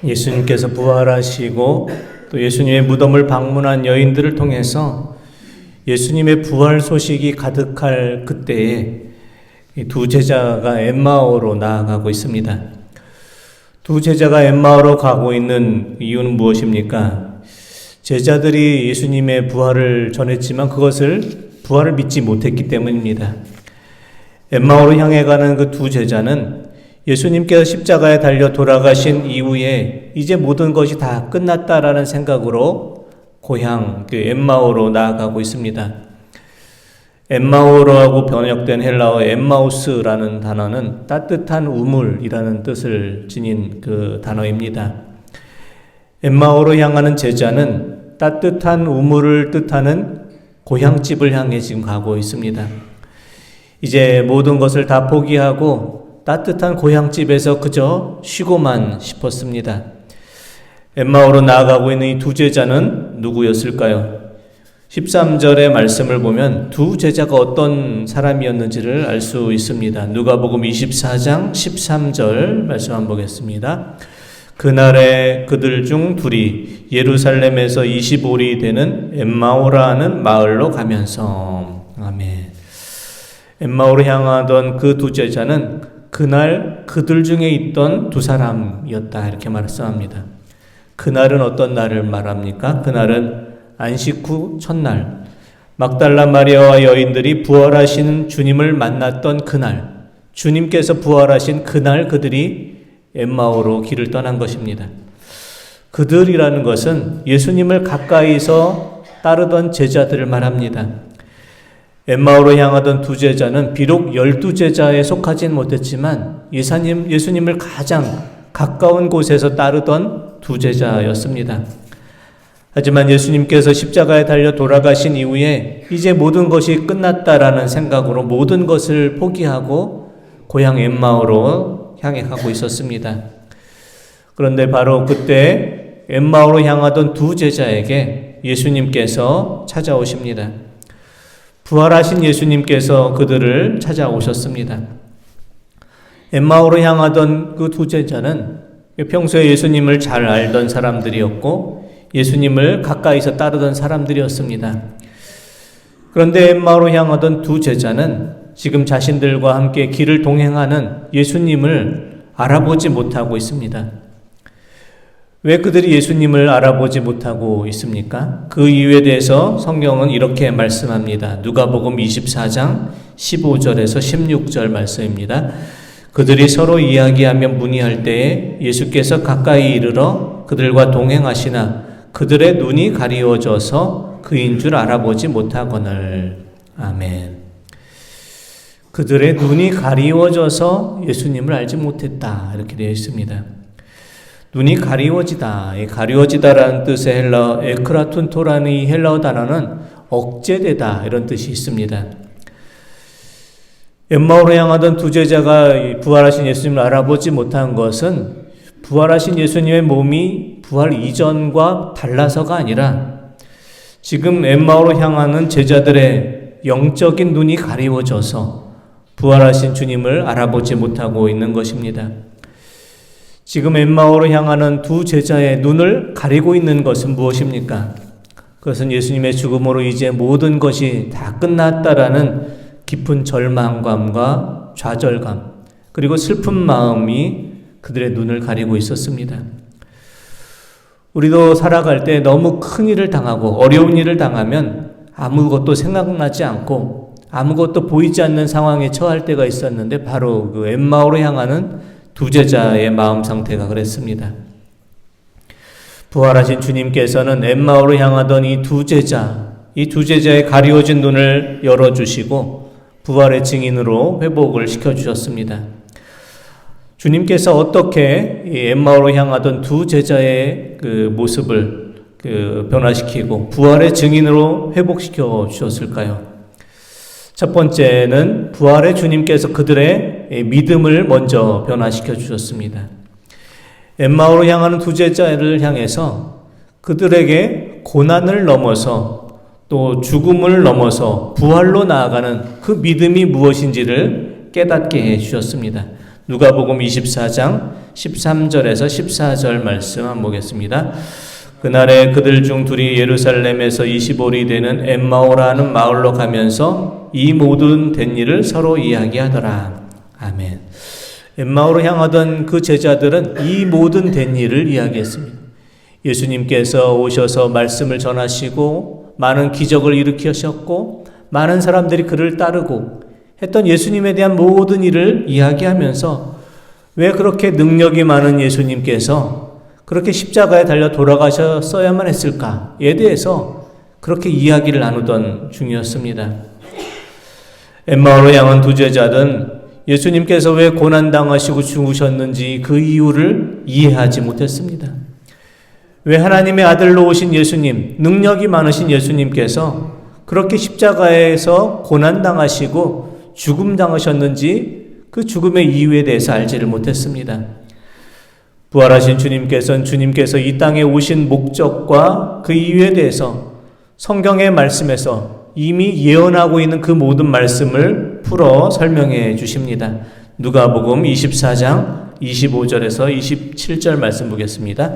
예수님께서 부활하시고 또 예수님의 무덤을 방문한 여인들을 통해서 예수님의 부활 소식이 가득할 그때에 이 두 제자가 엠마오로 나아가고 있습니다. 두 제자가 엠마오로 가고 있는 이유는 무엇입니까? 제자들이 예수님의 부활을 전했지만 부활을 믿지 못했기 때문입니다. 엠마오로 향해 가는 그 두 제자는 예수님께서 십자가에 달려 돌아가신 이후에 이제 모든 것이 다 끝났다라는 생각으로 고향 엠마오로 나아가고 있습니다. 엠마오로하고 번역된 헬라어 엠마우스라는 단어는 따뜻한 우물이라는 뜻을 지닌 그 단어입니다. 엠마오로 향하는 제자는 따뜻한 우물을 뜻하는 고향집을 향해 지금 가고 있습니다. 이제 모든 것을 다 포기하고 따뜻한 고향집에서 그저 쉬고만 싶었습니다. 엠마오로 나아가고 있는 이 두 제자는 누구였을까요? 13절의 말씀을 보면 두 제자가 어떤 사람이었는지를 알 수 있습니다. 누가복음 24장 13절 말씀 한번 보겠습니다. 그날에 그들 중 둘이 예루살렘에서 25리 되는 엠마오라 하는 마을로 가면서 아멘. 엠마오로 향하던 그 두 제자는 그날 그들 중에 있던 두 사람이었다 이렇게 말씀합니다. 그날은 어떤 날을 말합니까? 그날은 안식 후 첫날 막달라 마리아와 여인들이 부활하신 주님을 만났던 그날, 주님께서 부활하신 그날 그들이 엠마오로 길을 떠난 것입니다. 그들이라는 것은 예수님을 가까이서 따르던 제자들을 말합니다. 엠마오로 향하던 두 제자는 비록 12제자에 속하진 못했지만 예수님을 가장 가까운 곳에서 따르던 두 제자였습니다. 하지만 예수님께서 십자가에 달려 돌아가신 이후에 이제 모든 것이 끝났다라는 생각으로 모든 것을 포기하고 고향 엠마오로 향해 가고 있었습니다. 그런데 바로 그때 엠마오로 향하던 두 제자에게 예수님께서 찾아오십니다. 부활하신 예수님께서 그들을 찾아오셨습니다. 엠마오로 향하던 그 두 제자는 평소에 예수님을 잘 알던 사람들이었고 예수님을 가까이서 따르던 사람들이었습니다. 그런데 엠마오로 향하던 두 제자는 지금 자신들과 함께 길을 동행하는 예수님을 알아보지 못하고 있습니다. 왜 그들이 예수님을 알아보지 못하고 있습니까? 그 이유에 대해서 성경은 이렇게 말씀합니다. 누가복음 24장 15절에서 16절 말씀입니다. 그들이 서로 이야기하며 문의할 때에 예수께서 가까이 이르러 그들과 동행하시나 그들의 눈이 가리워져서 그인 줄 알아보지 못하거늘. 아멘. 그들의 눈이 가리워져서 예수님을 알지 못했다 이렇게 되어 있습니다. 눈이 가리워지다. 이 가리워지다라는 뜻의 헬라어 에크라툰토라는 이 헬라어 단어는 억제되다 이런 뜻이 있습니다. 엠마오로 향하던 두 제자가 부활하신 예수님을 알아보지 못한 것은 부활하신 예수님의 몸이 부활 이전과 달라서가 아니라 지금 엠마오로 향하는 제자들의 영적인 눈이 가리워져서 부활하신 주님을 알아보지 못하고 있는 것입니다. 지금 엠마오로 향하는 두 제자의 눈을 가리고 있는 것은 무엇입니까? 그것은 예수님의 죽음으로 이제 모든 것이 다 끝났다라는 깊은 절망감과 좌절감 그리고 슬픈 마음이 그들의 눈을 가리고 있었습니다. 우리도 살아갈 때 너무 큰 일을 당하고 어려운 일을 당하면 아무것도 생각나지 않고 아무것도 보이지 않는 상황에 처할 때가 있었는데 바로 그 엠마오로 향하는 두 제자의 마음 상태가 그랬습니다. 부활하신 주님께서는 엠마오로 향하던 이 두 제자의 가리워진 눈을 열어주시고 부활의 증인으로 회복을 시켜주셨습니다. 주님께서 어떻게 이 엠마오로 향하던 두 제자의 그 모습을 변화시키고 부활의 증인으로 회복시켜 주셨을까요? 첫 번째는 부활의 주님께서 그들의 믿음을 먼저 변화시켜 주셨습니다. 엠마오로 향하는 두 제자를 향해서 그들에게 고난을 넘어서 또 죽음을 넘어서 부활로 나아가는 그 믿음이 무엇인지를 깨닫게 해 주셨습니다. 누가복음 24장 13절에서 14절 말씀 한번 보겠습니다. 그날에 그들 중 둘이 예루살렘에서 25리 되는 엠마오라는 마을로 가면서 이 모든 된 일을 서로 이야기하더라. 아멘. 엠마오로 향하던 그 제자들은 이 모든 된 일을 이야기했습니다. 예수님께서 오셔서 말씀을 전하시고 많은 기적을 일으키셨고 많은 사람들이 그를 따르고 했던 예수님에 대한 모든 일을 이야기하면서 왜 그렇게 능력이 많은 예수님께서 그렇게 십자가에 달려 돌아가셨어야만 했을까에 대해서 그렇게 이야기를 나누던 중이었습니다. 엠마오로 향한 두 제자는 예수님께서 왜 고난당하시고 죽으셨는지 그 이유를 이해하지 못했습니다. 왜 하나님의 아들로 오신 예수님, 능력이 많으신 예수님께서 그렇게 십자가에서 고난당하시고 죽음당하셨는지 그 죽음의 이유에 대해서 알지를 못했습니다. 부활하신 주님께서 이 땅에 오신 목적과 그 이유에 대해서 성경의 말씀에서 이미 예언하고 있는 그 모든 말씀을 풀어 설명해 주십니다. 누가복음 24장 25절에서 27절 말씀 보겠습니다.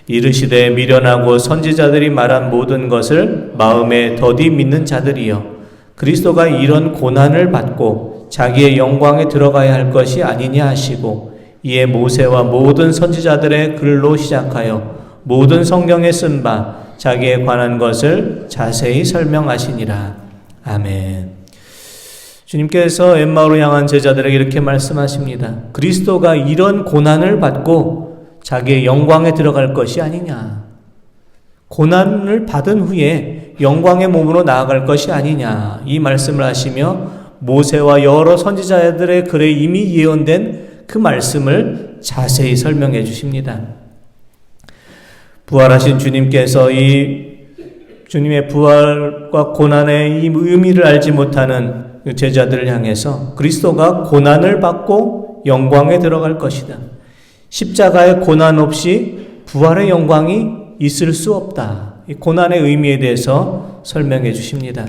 이르시되 미련하고 선지자들이 말한 모든 것을 마음에 더디 믿는 자들이여, 그리스도가 이런 고난을 받고 자기의 영광에 들어가야 할 것이 아니냐 하시고, 이에 모세와 모든 선지자들의 글로 시작하여 모든 성경에 쓴 바 자기에 관한 것을 자세히 설명하시니라. 아멘. 주님께서 엠마오로 향한 제자들에게 이렇게 말씀하십니다. 그리스도가 이런 고난을 받고 자기의 영광에 들어갈 것이 아니냐. 고난을 받은 후에 영광의 몸으로 나아갈 것이 아니냐. 이 말씀을 하시며 모세와 여러 선지자들의 글에 이미 예언된 그 말씀을 자세히 설명해 주십니다. 부활하신 주님께서 이 주님의 부활과 고난의 이 의미를 알지 못하는 제자들을 향해서 그리스도가 고난을 받고 영광에 들어갈 것이다. 십자가의 고난 없이 부활의 영광이 있을 수 없다. 이 고난의 의미에 대해서 설명해 주십니다.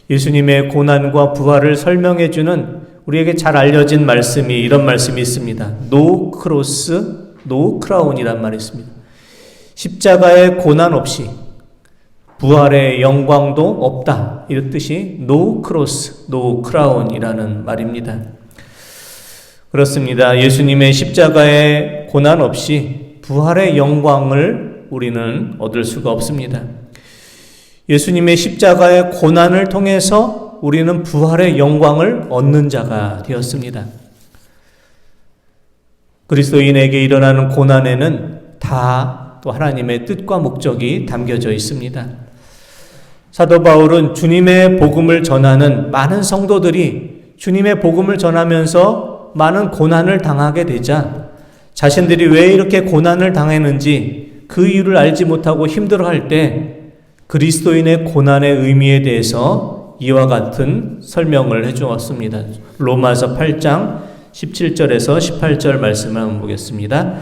예수님의 고난과 부활을 설명해 주는 우리에게 잘 알려진 말씀이 이런 말씀이 있습니다. No cross, no crown이란 말이 있습니다. 십자가의 고난 없이 부활의 영광도 없다. 이런 뜻이 no cross, no crown이라는 말입니다. 그렇습니다. 예수님의 십자가의 고난 없이 부활의 영광을 우리는 얻을 수가 없습니다. 예수님의 십자가의 고난을 통해서 우리는 부활의 영광을 얻는 자가 되었습니다. 그리스도인에게 일어나는 고난에는 다 또 하나님의 뜻과 목적이 담겨져 있습니다. 사도 바울은 주님의 복음을 전하는 많은 성도들이 주님의 복음을 전하면서 많은 고난을 당하게 되자 자신들이 왜 이렇게 고난을 당했는지 그 이유를 알지 못하고 힘들어할 때 그리스도인의 고난의 의미에 대해서 이와 같은 설명을 해주었습니다. 로마서 8장 17절에서 18절 말씀을 한번 보겠습니다.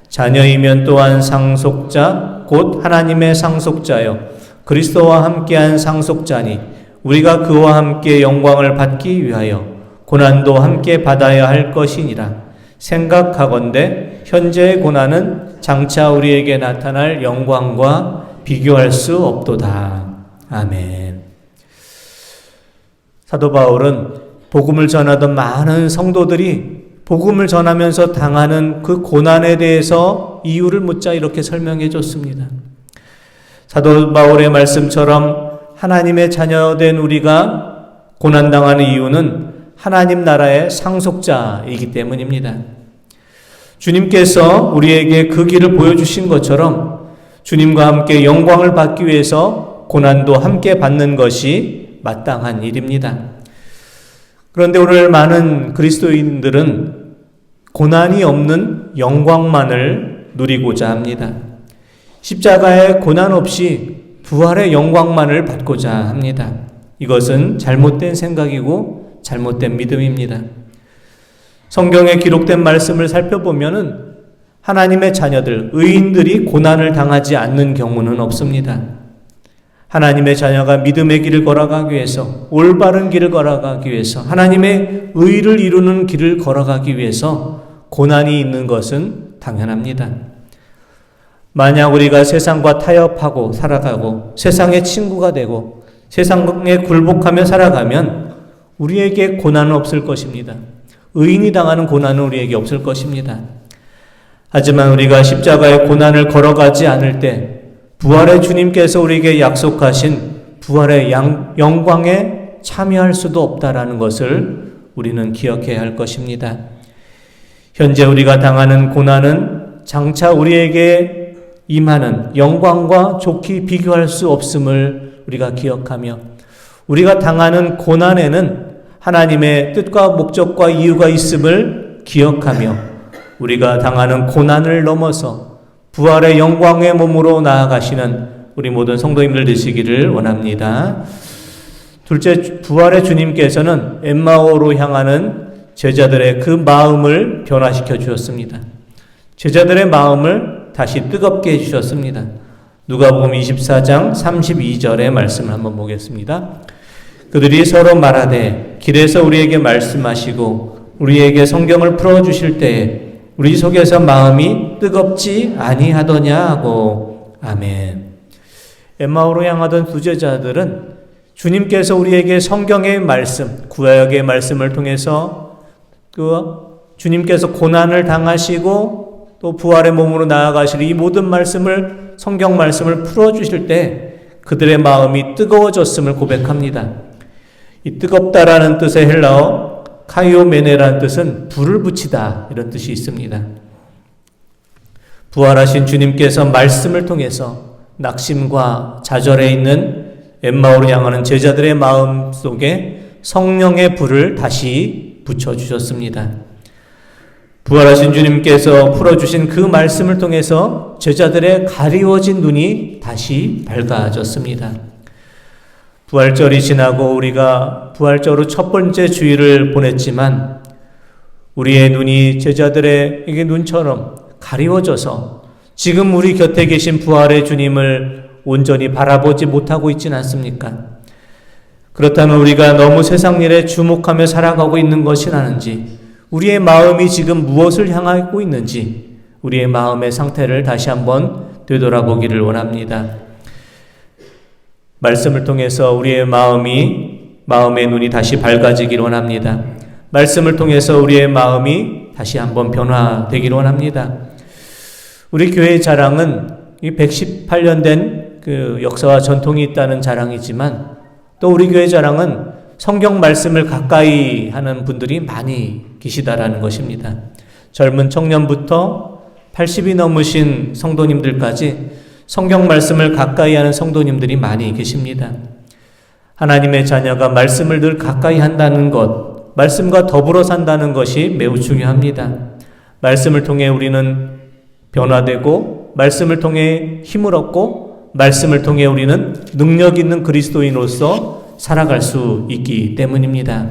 자녀이면 또한 상속자 곧 하나님의 상속자여 그리스도와 함께한 상속자니 우리가 그와 함께 영광을 받기 위하여 고난도 함께 받아야 할 것이니라. 생각하건대 현재의 고난은 장차 우리에게 나타날 영광과 비교할 수 없도다. 아멘. 사도 바울은 복음을 전하던 많은 성도들이 복음을 전하면서 당하는 그 고난에 대해서 이유를 묻자 이렇게 설명해 줬습니다. 사도 바울의 말씀처럼 하나님의 자녀된 우리가 고난당하는 이유는 하나님 나라의 상속자이기 때문입니다. 주님께서 우리에게 그 길을 보여주신 것처럼 주님과 함께 영광을 받기 위해서 고난도 함께 받는 것이 마땅한 일입니다. 그런데 오늘 많은 그리스도인들은 고난이 없는 영광만을 누리고자 합니다. 십자가의 고난 없이 부활의 영광만을 받고자 합니다. 이것은 잘못된 생각이고 잘못된 믿음입니다. 성경에 기록된 말씀을 살펴보면은 하나님의 자녀들, 의인들이 고난을 당하지 않는 경우는 없습니다. 하나님의 자녀가 믿음의 길을 걸어가기 위해서, 올바른 길을 걸어가기 위해서, 하나님의 의를 이루는 길을 걸어가기 위해서 고난이 있는 것은 당연합니다. 만약 우리가 세상과 타협하고 살아가고 세상의 친구가 되고 세상에 굴복하며 살아가면 우리에게 고난은 없을 것입니다. 의인이 당하는 고난은 우리에게 없을 것입니다. 하지만 우리가 십자가의 고난을 걸어가지 않을 때 부활의 주님께서 우리에게 약속하신 부활의 영광에 참여할 수도 없다라는 것을 우리는 기억해야 할 것입니다. 현재 우리가 당하는 고난은 장차 우리에게 임하는 영광과 좋게 비교할 수 없음을 우리가 기억하며, 우리가 당하는 고난에는 하나님의 뜻과 목적과 이유가 있음을 기억하며, 우리가 당하는 고난을 넘어서 부활의 영광의 몸으로 나아가시는 우리 모든 성도님들 되시기를 원합니다. 둘째, 부활의 주님께서는 엠마오로 향하는 제자들의 그 마음을 변화시켜 주셨습니다. 제자들의 마음을 다시 뜨겁게 해주셨습니다. 누가복음 24장 32절의 말씀을 한번 보겠습니다. 그들이 서로 말하되 길에서 우리에게 말씀하시고 우리에게 성경을 풀어주실 때에 우리 속에서 마음이 뜨겁지 아니하더냐 하고. 아멘. 엠마오로 향하던 두 제자들은 주님께서 우리에게 성경의 말씀, 구약의 말씀을 통해서 주님께서 고난을 당하시고 또 부활의 몸으로 나아가실 이 모든 말씀을, 성경 말씀을 풀어주실 때 그들의 마음이 뜨거워졌음을 고백합니다. 이 뜨겁다라는 뜻의 헬라어 카이오메네라는 뜻은 불을 붙이다, 이런 뜻이 있습니다. 부활하신 주님께서 말씀을 통해서 낙심과 좌절해 있는 엠마오로 향하는 제자들의 마음 속에 성령의 불을 다시 붙여주셨습니다. 부활하신 주님께서 풀어주신 그 말씀을 통해서 제자들의 가리워진 눈이 다시 밝아졌습니다. 부활절이 지나고 우리가 부활절로 첫 번째 주일을 보냈지만 우리의 눈이 제자들의 눈처럼 가리워져서 지금 우리 곁에 계신 부활의 주님을 온전히 바라보지 못하고 있지는 않습니까? 그렇다면 우리가 너무 세상 일에 주목하며 살아가고 있는 것이라는지, 우리의 마음이 지금 무엇을 향하고 있는지 우리의 마음의 상태를 다시 한번 되돌아보기를 원합니다. 말씀을 통해서 우리의 마음의 눈이 다시 밝아지기를 원합니다. 말씀을 통해서 우리의 마음이 다시 한번 변화되기를 원합니다. 우리 교회의 자랑은 이 118년 된 그 역사와 전통이 있다는 자랑이지만, 또 우리 교회 자랑은 성경 말씀을 가까이 하는 분들이 많이 계시다라는 것입니다. 젊은 청년부터 80이 넘으신 성도님들까지 성경 말씀을 가까이 하는 성도님들이 많이 계십니다. 하나님의 자녀가 말씀을 늘 가까이 한다는 것, 말씀과 더불어 산다는 것이 매우 중요합니다. 말씀을 통해 우리는 변화되고, 말씀을 통해 힘을 얻고, 말씀을 통해 우리는 능력 있는 그리스도인으로서 살아갈 수 있기 때문입니다.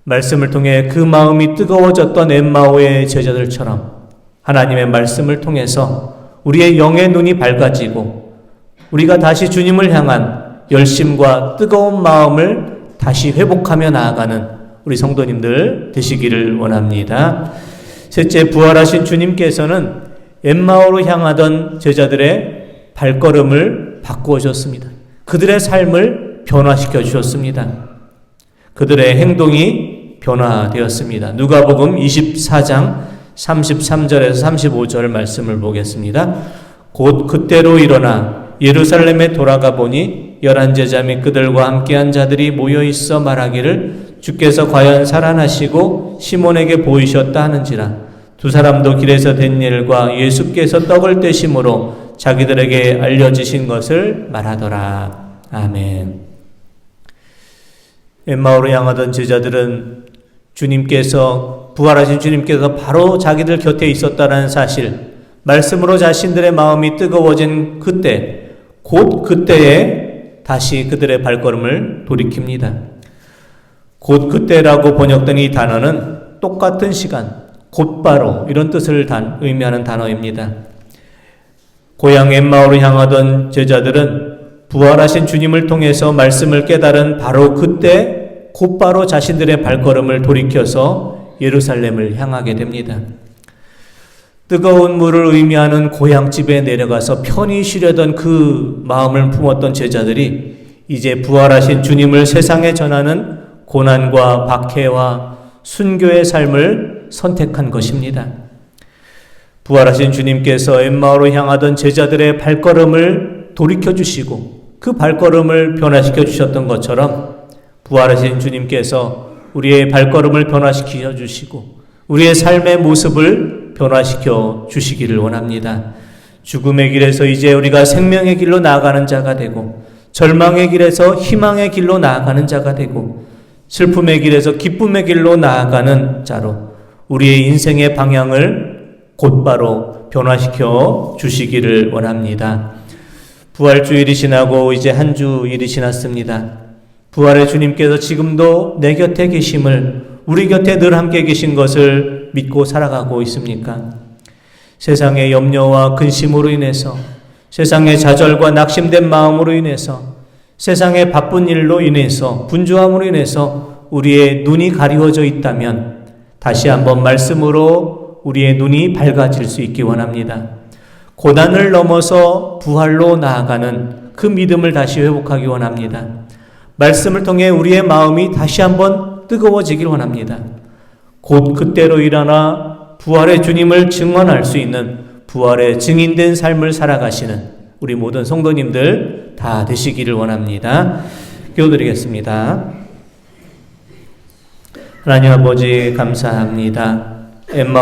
말씀을 통해 그 마음이 뜨거워졌던 엠마오의 제자들처럼 하나님의 말씀을 통해서 우리의 영의 눈이 밝아지고 우리가 다시 주님을 향한 열심과 뜨거운 마음을 다시 회복하며 나아가는 우리 성도님들 되시기를 원합니다. 셋째, 부활하신 주님께서는 엠마오로 향하던 제자들의 발걸음을 바꾸어 주셨습니다. 그들의 삶을 변화시켜 주셨습니다. 그들의 행동이 변화되었습니다. 누가복음 24장 33절에서 35절 말씀을 보겠습니다. 곧 그때로 일어나 예루살렘에 돌아가 보니 11제자 및 그들과 함께한 자들이 모여 있어 말하기를 주께서 과연 살아나시고 시몬에게 보이셨다 하는지라. 두 사람도 길에서 된 일과 예수께서 떡을 떼심으로 자기들에게 알려주신 것을 말하더라. 아멘. 엠마오로 향하던 제자들은 부활하신 주님께서 바로 자기들 곁에 있었다는 사실, 말씀으로 자신들의 마음이 뜨거워진 그때, 곧 그때에 다시 그들의 발걸음을 돌이킵니다. 곧 그때라고 번역된 이 단어는 똑같은 시간, 곧바로 이런 뜻을 의미하는 단어입니다. 고향 엠마오로 향하던 제자들은 부활하신 주님을 통해서 말씀을 깨달은 바로 그때 곧바로 자신들의 발걸음을 돌이켜서 예루살렘을 향하게 됩니다. 뜨거운 물을 의미하는 고향집에 내려가서 편히 쉬려던 그 마음을 품었던 제자들이 이제 부활하신 주님을 세상에 전하는 고난과 박해와 순교의 삶을 선택한 것입니다. 부활하신 주님께서 엠마오로 향하던 제자들의 발걸음을 돌이켜주시고 그 발걸음을 변화시켜 주셨던 것처럼 부활하신 주님께서 우리의 발걸음을 변화시켜 주시고 우리의 삶의 모습을 변화시켜 주시기를 원합니다. 죽음의 길에서 이제 우리가 생명의 길로 나아가는 자가 되고 절망의 길에서 희망의 길로 나아가는 자가 되고 슬픔의 길에서 기쁨의 길로 나아가는 자로 우리의 인생의 방향을 곧바로 변화시켜 주시기를 원합니다. 부활주일이 지나고 이제 한 주일이 지났습니다. 부활의 주님께서 지금도 내 곁에 계심을, 우리 곁에 늘 함께 계신 것을 믿고 살아가고 있습니까? 세상의 염려와 근심으로 인해서, 세상의 좌절과 낙심된 마음으로 인해서, 세상의 바쁜 일로 인해서, 분주함으로 인해서 우리의 눈이 가리워져 있다면 다시 한번 말씀으로 우리의 눈이 밝아질 수 있기 원합니다. 고난을 넘어서 부활로 나아가는 그 믿음을 다시 회복하기 원합니다. 말씀을 통해 우리의 마음이 다시 한번 뜨거워지길 원합니다. 곧 그때로 일어나 부활의 주님을 증언할 수 있는 부활의 증인된 삶을 살아가시는 우리 모든 성도님들 다 되시기를 원합니다. 기도드리겠습니다. 하나님 아버지 감사합니다. 엠마오